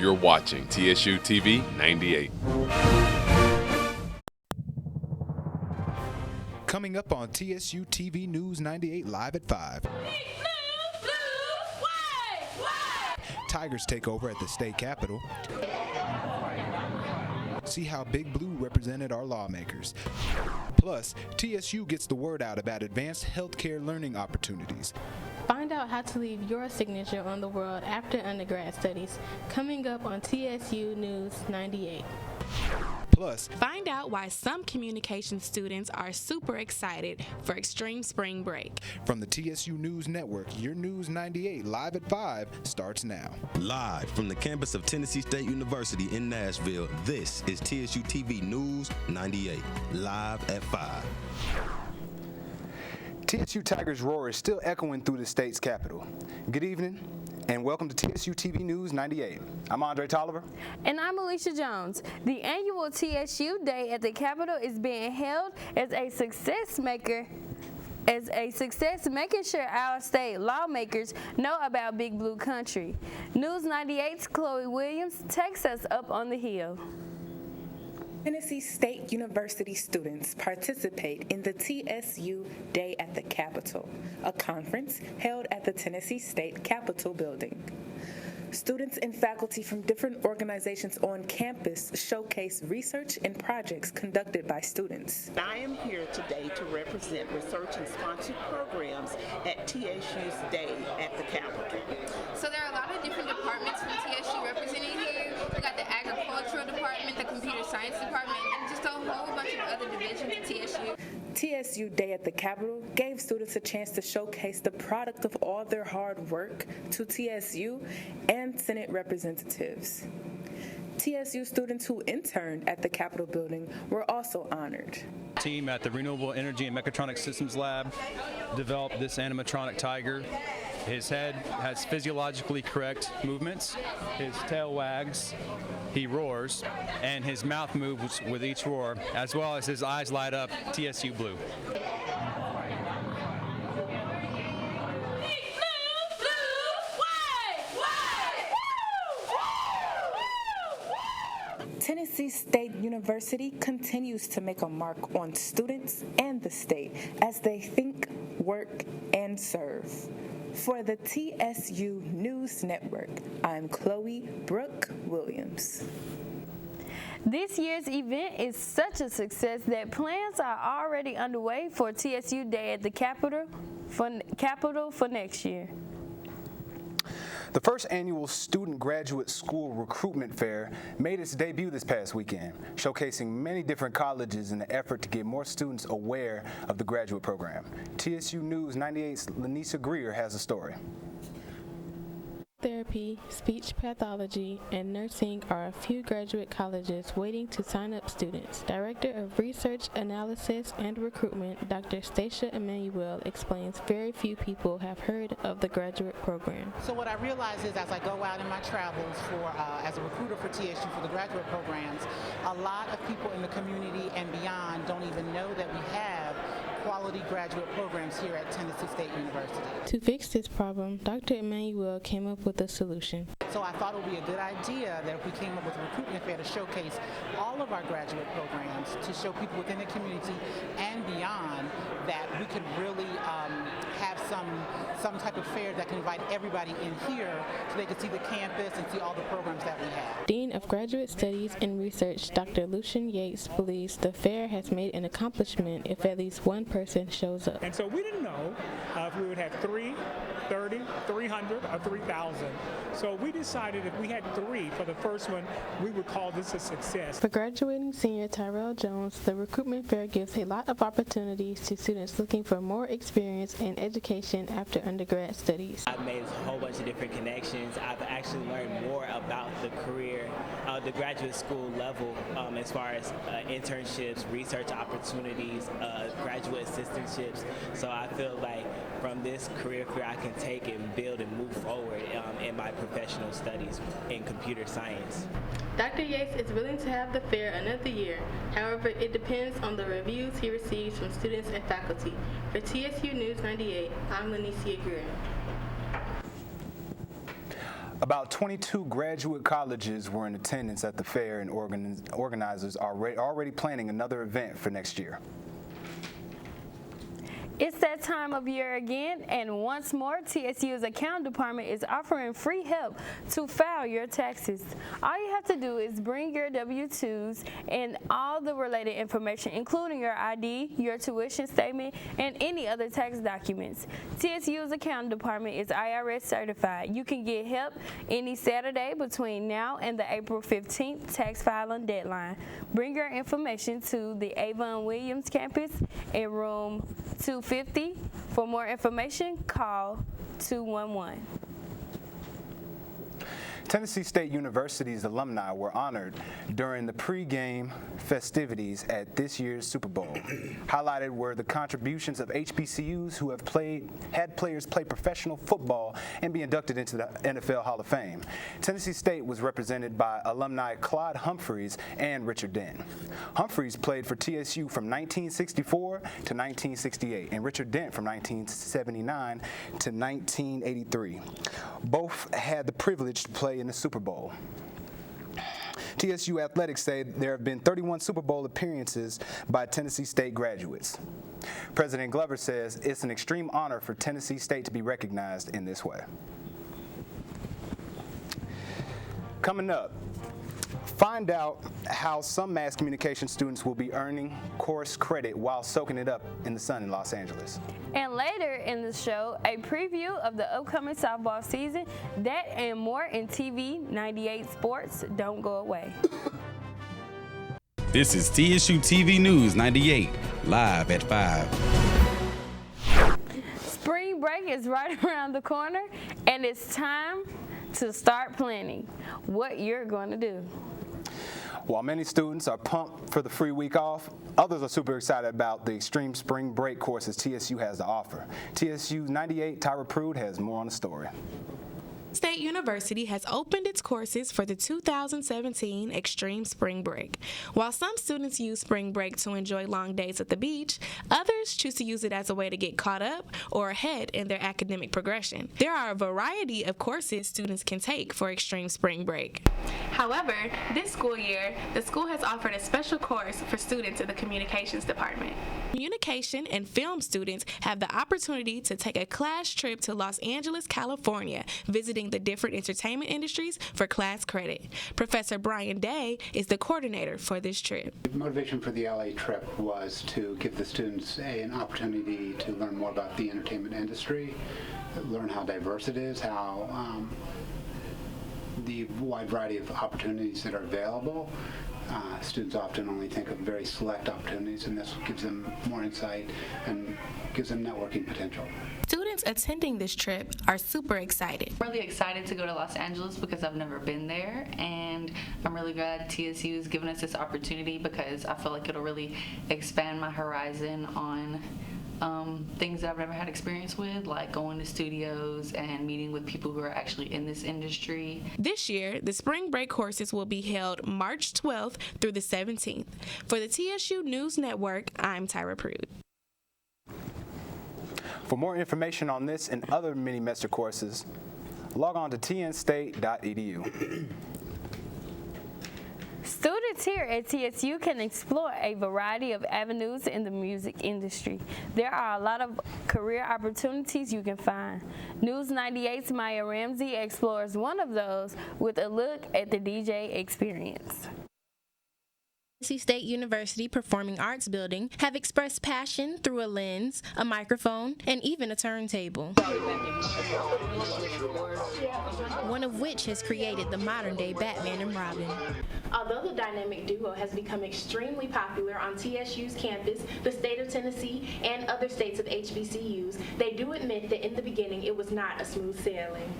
You're watching TSU-TV 98. Coming up on TSU-TV News 98 live at 5. Tigers take over at the state capitol. See how Big Blue represented our lawmakers. Plus, TSU gets the word out about advanced healthcare learning opportunities. Find out how to leave your signature on the world after undergrad studies. Coming up on TSU News 98. Plus, find out why some communication students are super excited for extreme spring break. From the TSU News Network, your News 98 live at 5 starts now. Live from the campus of Tennessee State University in Nashville, this is TSU-TV News 98, live at 5. TSU Tigers' roar is still echoing through the state's capital. Good evening, and welcome to TSU-TV News 98. I'm Andre Toliver. And I'm Alicia Jones. The annual TSU Day at the Capitol is being held as a success making sure our state lawmakers know about Big Blue Country. News 98's Chloe Williams takes us up on the hill. Tennessee State University students participate in the TSU Day at the Capitol, a conference held at the Tennessee State Capitol building. Students and faculty from different organizations on campus showcase research and projects conducted by students. I am here today to represent research and sponsored programs at TSU's Day at the Capitol. So there are a lot of different departments from TSU represented here. We got the agricultural department, the computer science department, and just a whole bunch of other divisions at TSU. TSU Day at the Capitol gave students a chance to showcase the product of all their hard work to TSU and Senate representatives. TSU students who interned at the Capitol building were also honored. Team at the Renewable Energy and Mechatronic Systems Lab developed this animatronic tiger. His head has physiologically correct movements, his tail wags, he roars, and his mouth moves with each roar, as well as his eyes light up TSU blue. Tennessee State University continues to make a mark on students and the state as they think, work, and serve. For the TSU News Network, I'm Chloe Brooke Williams. This year's event is such a success that plans are already underway for TSU Day at the Capitol for next year. The first annual Student Graduate School Recruitment Fair made its debut this past weekend, showcasing many different colleges in the effort to get more students aware of the graduate program. TSU News 98's Lanisa Greer has a story. Therapy, speech pathology, and nursing are a few graduate colleges waiting to sign up students. Director of Research, Analysis, and Recruitment, Dr. Stacia Emanuel, explains very few people have heard of the graduate program. So what I realize is as I go out in my travels as a recruiter for TSU for the graduate programs, a lot of people in the community and beyond don't even know that we have quality graduate programs here at Tennessee State University. To fix this problem, Dr. Emanuel came up with a solution. So I thought it would be a good idea that if we came up with a recruitment fair to showcase all of our graduate programs, to show people within the community and beyond that we could really have some type of fair that can invite everybody in here so they can see the campus and see all the programs that we have. Dean of Graduate Studies and Research, Dr. Lucian Yates, believes the fair has made an accomplishment if at least one person shows up. And so we didn't know if we would have 3, 30, 300, or 3,000. So we decided if we had 3 for the first one, we would call this a success. For graduating senior Tyrell Jones, the recruitment fair gives a lot of opportunities to students looking for more experience and education after undergrad studies. I've made a whole bunch of different connections. I've actually learned more about the career, the graduate school level, as far as internships, research opportunities, graduate assistantships. So I feel like from this career fair I can take and build and move forward in my professional studies in computer science. Dr. Yates is willing to have the fair another year. However, it depends on the reviews he receives from students and faculty. For TSU News 98, I'm Lanicia Greer. About 22 graduate colleges were in attendance at the fair, and organizers are already planning another event for next year. It's that time of year again, and once more, TSU's accounting department is offering free help to file your taxes. All you have to do is bring your W-2s and all the related information, including your ID, your tuition statement, and any other tax documents. TSU's accounting department is IRS certified. You can get help any Saturday between now and the April 15th tax filing deadline. Bring your information to the Avon Williams campus in room 250. For more information, call 211. Tennessee State University's alumni were honored during the pregame festivities at this year's Super Bowl. Highlighted were the contributions of HBCUs who have had players play professional football and be inducted into the NFL Hall of Fame. Tennessee State was represented by alumni Claude Humphreys and Richard Dent. Humphreys played for TSU from 1964 to 1968, and Richard Dent from 1979 to 1983. Both had the privilege to play in the Super Bowl. TSU Athletics say there have been 31 Super Bowl appearances by Tennessee State graduates. President Glover says it's an extreme honor for Tennessee State to be recognized in this way. Coming up, find out how some mass communication students will be earning course credit while soaking it up in the sun in Los Angeles. And later in the show, a preview of the upcoming softball season. That and more in TV 98 Sports. Don't go away. This is TSU-TV News 98, live at 5. Spring break is right around the corner, and it's time to start planning what you're going to do. While many students are pumped for the free week off, others are super excited about the extreme spring break courses TSU has to offer. TSU 98 Tyra Prude has more on the story. State University has opened its courses for the 2017 Extreme Spring Break. While some students use spring break to enjoy long days at the beach, others choose to use it as a way to get caught up or ahead in their academic progression. There are a variety of courses students can take for Extreme Spring Break. However, this school year, the school has offered a special course for students in the Communications Department. Communication and film students have the opportunity to take a class trip to Los Angeles, California, visiting the different entertainment industries for class credit. Professor Brian Day is the coordinator for this trip. The motivation for the LA trip was to give the students an opportunity to learn more about the entertainment industry, learn how diverse it is, how the wide variety of opportunities that are available. Students often only think of very select opportunities, and this gives them more insight and gives them networking potential. Students attending this trip are super excited. I'm really excited to go to Los Angeles because I've never been there, and I'm really glad TSU has given us this opportunity because I feel like it'll really expand my horizon on things that I've never had experience with, like going to studios and meeting with people who are actually in this industry. This year, the spring break courses will be held March 12th through the 17th. For the TSU News Network, I'm Tyra Prude. For more information on this and other mini-semester courses, log on to tnstate.edu. Students here at TSU can explore a variety of avenues in the music industry. There are a lot of career opportunities you can find. News 98's Maya Ramsey explores one of those with a look at the DJ experience. Tennessee State University Performing Arts Building have expressed passion through a lens, a microphone, and even a turntable. One of which has created the modern-day Batman and Robin. Although the dynamic duo has become extremely popular on TSU's campus, the state of Tennessee, and other states of HBCUs, they do admit that in the beginning it was not a smooth sailing.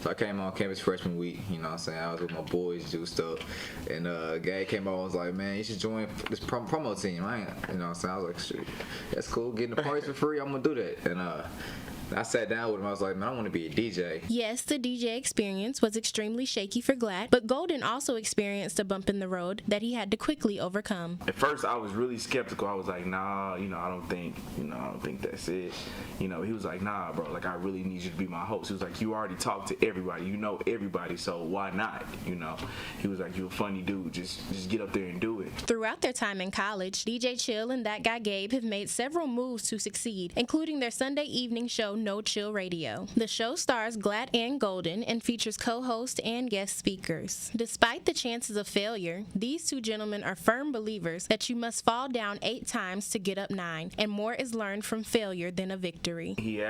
So I came on campus freshman week, you know what I'm saying? I was with my boys, juiced up, and Gay came on and was like, man, you should join this promo team, right? You know what I'm saying? I was like, shoot, that's cool, getting the parties for free, I'm gonna do that. And I sat down with him. I was like, man, I want to be a DJ. Yes, the DJ experience was extremely shaky for Glatt, but Golden also experienced a bump in the road that he had to quickly overcome. At first, I was really skeptical. I was like, nah, I don't think that's it. He was like, nah, bro, like, I really need you to be my host. He was like, you already talked to everybody. You know everybody, so why not, He was like, you're a funny dude. Just get up there and do it. Throughout their time in college, DJ Chill and That Guy Gabe have made several moves to succeed, including their Sunday evening show, No Chill Radio. The show stars Glatt and Golden and features co-hosts and guest speakers. Despite the chances of failure, these two gentlemen are firm believers that you must fall down 8 times to get up 9, and more is learned from failure than a victory. He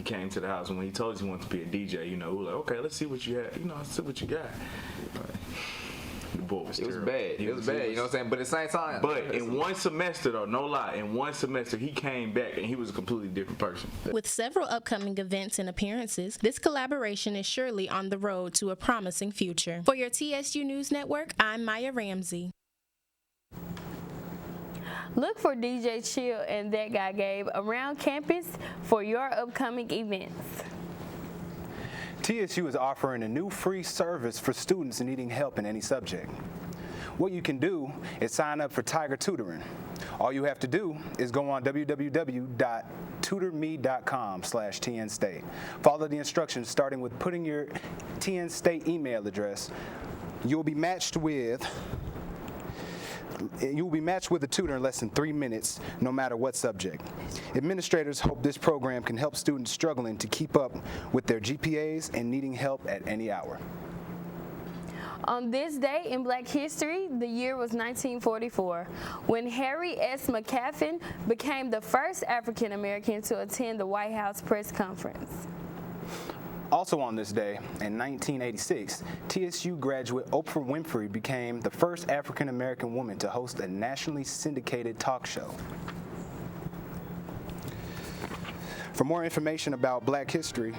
came to the house, and when he told us he wanted to be a DJ, we were like, okay, let's see what you have. Let's see what you got. The boy was terrible. It was bad, you know what I'm saying? But at the same time. But in one semester, though, no lie, he came back and he was a completely different person. With several upcoming events and appearances, this collaboration is surely on the road to a promising future. For your TSU News Network, I'm Maya Ramsey. Look for DJ Chill and That Guy Gabe around campus for your upcoming events. TSU is offering a new free service for students needing help in any subject. What you can do is sign up for Tiger Tutoring. All you have to do is go on www.tutorme.com/TNState. Follow the instructions starting with putting your TN State email address. You'll be matched with a tutor in less than 3 minutes, no matter what subject. Administrators hope this program can help students struggling to keep up with their GPAs and needing help at any hour. On this day in Black history, the year was 1944, when Harry S. McCaffin became the first African American to attend the White House press conference. Also on this day, in 1986, TSU graduate Oprah Winfrey became the first African-American woman to host a nationally syndicated talk show. For more information about Black History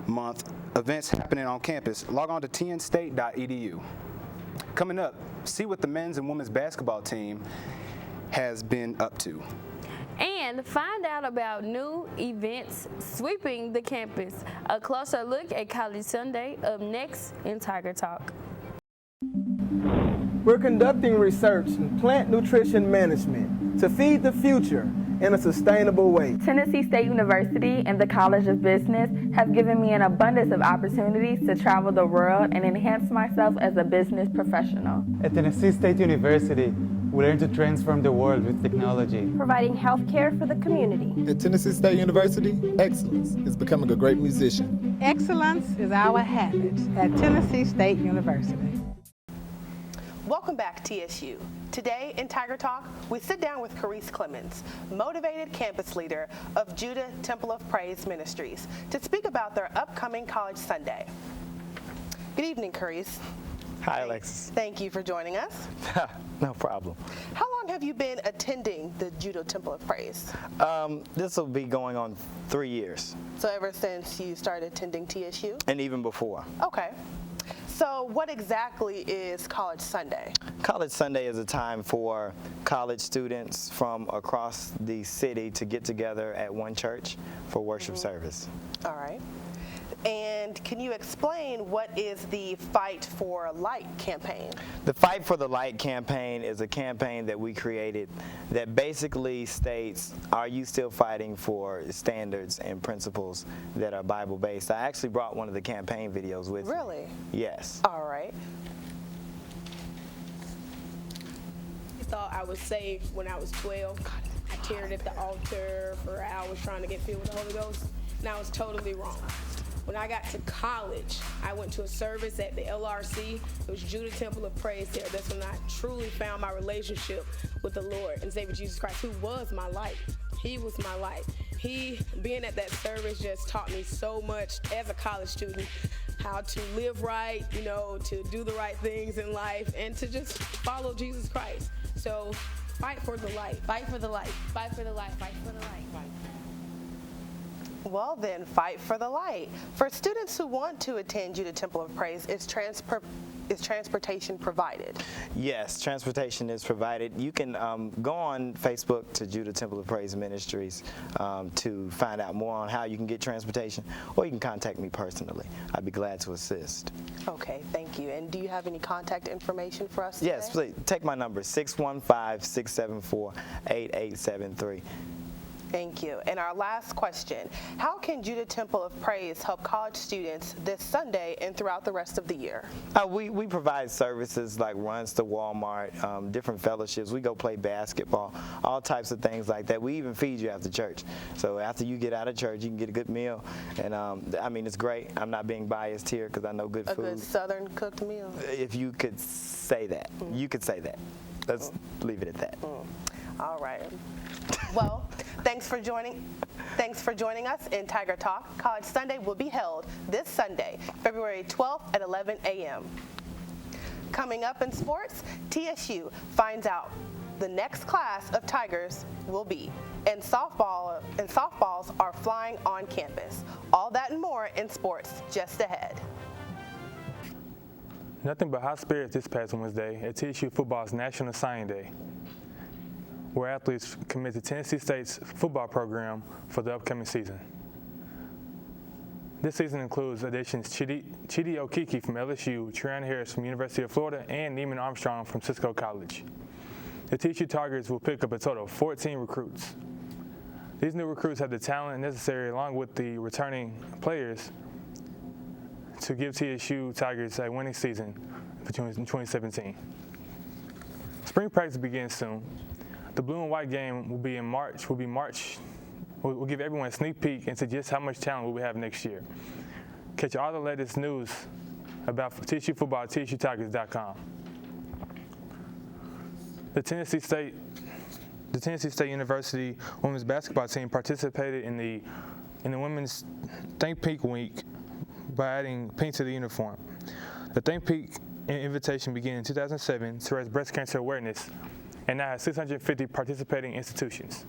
Month events happening on campus, log on to tnstate.edu. Coming up, see what the men's and women's basketball team has been up to. And find out about new events sweeping the campus. A closer look at College Sunday up next in Tiger Talk. We're conducting research in plant nutrition management to feed the future in a sustainable way. Tennessee State University and the College of Business have given me an abundance of opportunities to travel the world and enhance myself as a business professional. At Tennessee State University, we learn to transform the world with technology. Providing health care for the community. At Tennessee State University, excellence is becoming a great musician. Excellence is our habit at Tennessee State University. Welcome back, TSU. Today in Tiger Talk, we sit down with Carice Clemens, motivated campus leader of Judah Temple of Praise Ministries, to speak about their upcoming College Sunday. Good evening, Carice. Hi, Alexis. Thank you for joining us. No problem. How long have you been attending the Judah Temple of Praise? This will be going on 3 years. So ever since you started attending TSU? And even before. Okay. So what exactly is College Sunday? College Sunday is a time for college students from across the city to get together at one church for worship service. All right. And can you explain what is the Fight for Light campaign? The Fight for the Light campaign is a campaign that we created that basically states, are you still fighting for standards and principles that are Bible-based? I actually brought one of the campaign videos with me. Really? Yes. All right. I thought I was saved when I was 12. I tarried at the altar for hours trying to get filled with the Holy Ghost, and I was totally wrong. When I got to college, I went to a service at the LRC. It was Judah Temple of Praise there. That's when I truly found my relationship with the Lord and Savior Jesus Christ, who was my life. He was my life. He, being at that service, just taught me so much as a college student, how to live right, to do the right things in life, and to just follow Jesus Christ. So, fight for the light. Fight for the light. Fight for the light. Fight for the light. Fight. Well then, fight for the light. For students who want to attend Judah Temple of Praise, is transportation provided? Yes, transportation is provided. You can go on Facebook to Judah Temple of Praise Ministries to find out more on how you can get transportation, or you can contact me personally. I'd be glad to assist. Okay, thank you. And do you have any contact information for us today? Yes, please. Take my number, 615-674-8873. Thank you. And our last question, how can Judah Temple of Praise help college students this Sunday and throughout the rest of the year? We provide services like runs to Walmart, different fellowships. We go play basketball, all types of things like that. We even feed you after church. So after you get out of church, you can get a good meal. And I mean, it's great. I'm not being biased here because I know good food. A good Southern cooked meal. If you could say that. You could say that. Let's leave it at that. All right. Well, thanks for joining us in Tiger Talk. College Sunday will be held this Sunday, February 12th at 11 a.m. Coming up in sports, TSU finds out the next class of Tigers will be, and softballs are flying on campus. All that and more in sports just ahead. Nothing but high spirits this past Wednesday at TSU football's National Signing Day, where athletes commit to Tennessee State's football program for the upcoming season. This season includes additions Chidi Okiki from LSU, Treon Harris from University of Florida, and Neiman Armstrong from Cisco College. The TSU Tigers will pick up a total of 14 recruits. These new recruits have the talent necessary, along with the returning players, to give TSU Tigers a winning season in 2017. Spring practice begins soon. The blue and white game will be in March. We'll give everyone a sneak peek into just how much talent we will have next year. Catch all the latest news about TSU football at TSUTigers.com. The Tennessee State University women's basketball team participated in the women's Think Pink Week by adding pink to the uniform. The Think Pink invitation began in 2007 to raise breast cancer awareness, and now has 650 participating institutions.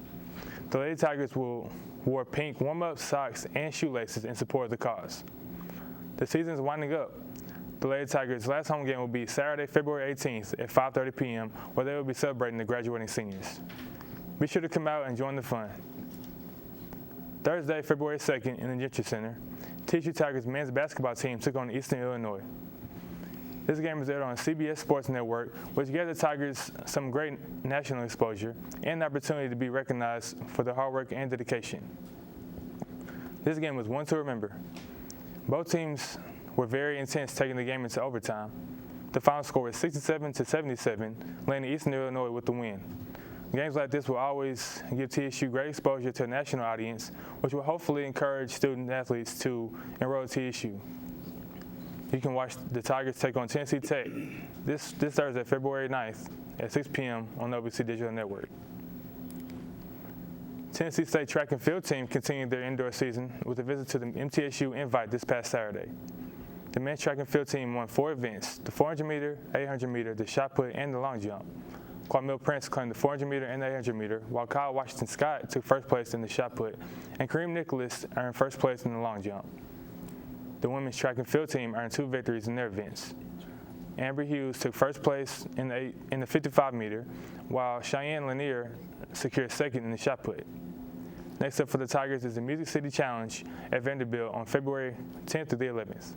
The Lady Tigers wore pink warm-up socks and shoelaces in support of the cause. The season is winding up. The Lady Tigers' last home game will be Saturday, February 18th at 5:30 p.m., where they will be celebrating the graduating seniors. Be sure to come out and join the fun. Thursday, February 2nd in the Gentry Center, TSU Tigers men's basketball team took on Eastern Illinois. This game is aired on CBS Sports Network, which gave the Tigers some great national exposure and the opportunity to be recognized for their hard work and dedication. This game was one to remember. Both teams were very intense, taking the game into overtime. The final score was 67-77, landing Eastern Illinois with the win. Games like this will always give TSU great exposure to a national audience, which will hopefully encourage student athletes to enroll at TSU. You can watch the Tigers take on Tennessee Tech this Thursday, February 9th at 6 p.m. on OBC Digital Network. Tennessee State track and field team continued their indoor season with a visit to the MTSU Invite this past Saturday. The men's track and field team won 4 events: the 400-meter, 800-meter, the shot put, and the long jump. Kwame Prince claimed the 400-meter and the 800-meter, while Kyle Washington Scott took first place in the shot put, and Kareem Nicholas earned first place in the long jump. The women's track and field team earned 2 victories in their events. Amber Hughes took first place in the 55-meter, while Cheyenne Lanier secured second in the shot put. Next up for the Tigers is the Music City Challenge at Vanderbilt on February 10th through the 11th.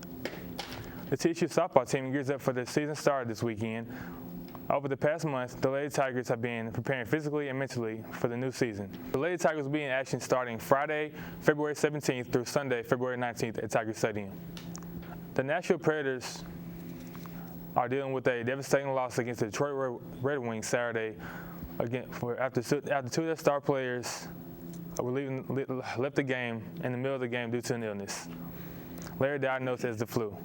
The TSU softball team gears up for the season start this weekend. Over the past month, the Lady Tigers have been preparing physically and mentally for the new season. The Lady Tigers will be in action starting Friday, February 17th through Sunday, February 19th at Tiger Stadium. The Nashville Predators are dealing with a devastating loss against the Detroit Red Wings Saturday after 2 of their star players left the game in the middle of the game due to an illness. Larry diagnosed as the flu.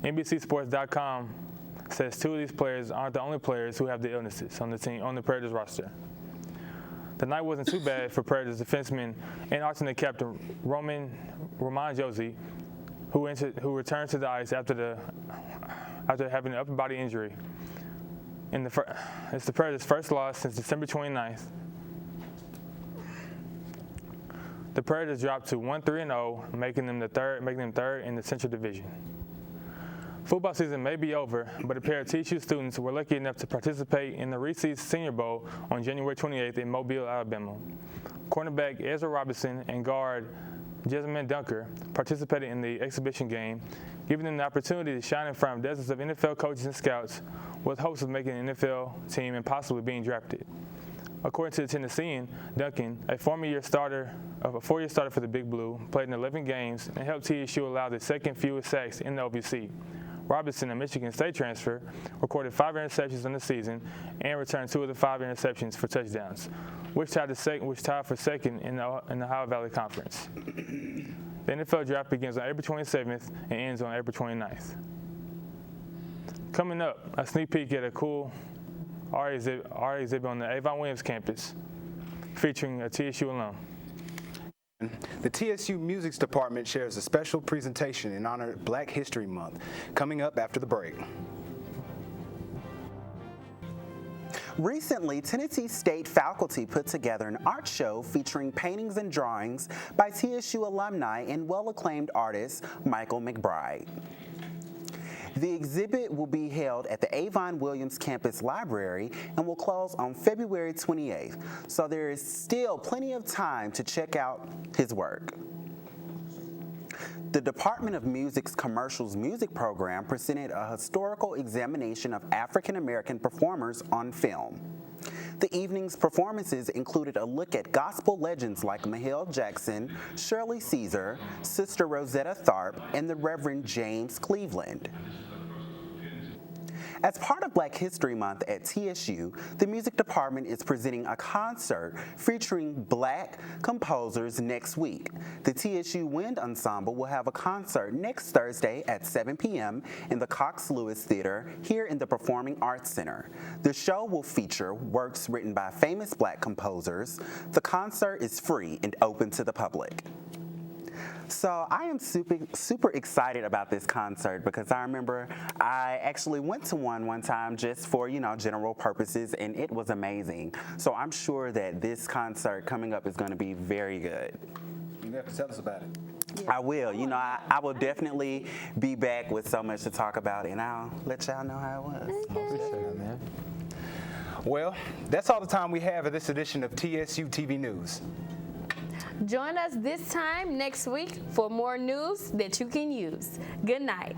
NBCSports.com says 2 of these players aren't the only players who have the illnesses on the Predators roster. The night wasn't too bad for Predators defenseman and alternate captain Roman Josi, who returned to the ice after having an upper body injury. It's the Predators' first loss since December 29th. The Predators dropped to 1-3-0, making them third in the Central Division. Football season may be over, but a pair of TSU students were lucky enough to participate in the Reese's Senior Bowl on January 28th in Mobile, Alabama. Cornerback Ezra Robinson and guard Jessamine Dunker participated in the exhibition game, giving them the opportunity to shine in front of dozens of NFL coaches and scouts with hopes of making an NFL team and possibly being drafted. According to the Tennessean, Duncan, a four-year starter for the Big Blue, played in 11 games and helped TSU allow the second fewest sacks in the OVC. Robinson, a Michigan State transfer, recorded 5 interceptions in the season and returned 2 of the 5 interceptions for touchdowns, which tied for second in the Ohio Valley Conference. The NFL draft begins on April 27th and ends on April 29th. Coming up, a sneak peek at a cool art exhibit on the Avon Williams campus featuring a TSU alum. The TSU Music Department shares a special presentation in honor of Black History Month, coming up after the break. Recently, Tennessee State faculty put together an art show featuring paintings and drawings by TSU alumni and well-acclaimed artist Michael McBride. The exhibit will be held at the Avon Williams Campus Library and will close on February 28th, so there is still plenty of time to check out his work. The Department of Music's Commercials Music Program presented a historical examination of African American performers on film. The evening's performances included a look at gospel legends like Mahalia Jackson, Shirley Caesar, Sister Rosetta Tharpe, and the Reverend James Cleveland. As part of Black History Month at TSU, the music department is presenting a concert featuring Black composers next week. The TSU Wind Ensemble will have a concert next Thursday at 7 p.m. in the Cox Lewis Theater here in the Performing Arts Center. The show will feature works written by famous Black composers. The concert is free and open to the public. So I am super excited about this concert because I remember I actually went to one time just for, general purposes, and it was amazing. So I'm sure that this concert coming up is going to be very good. You have to tell us about it. Yeah. I will. I will definitely be back with so much to talk about, and I'll let y'all know how it was. Okay. Well, that's all the time we have at this edition of TSU-TV News. Join us this time next week for more news that you can use. Good night.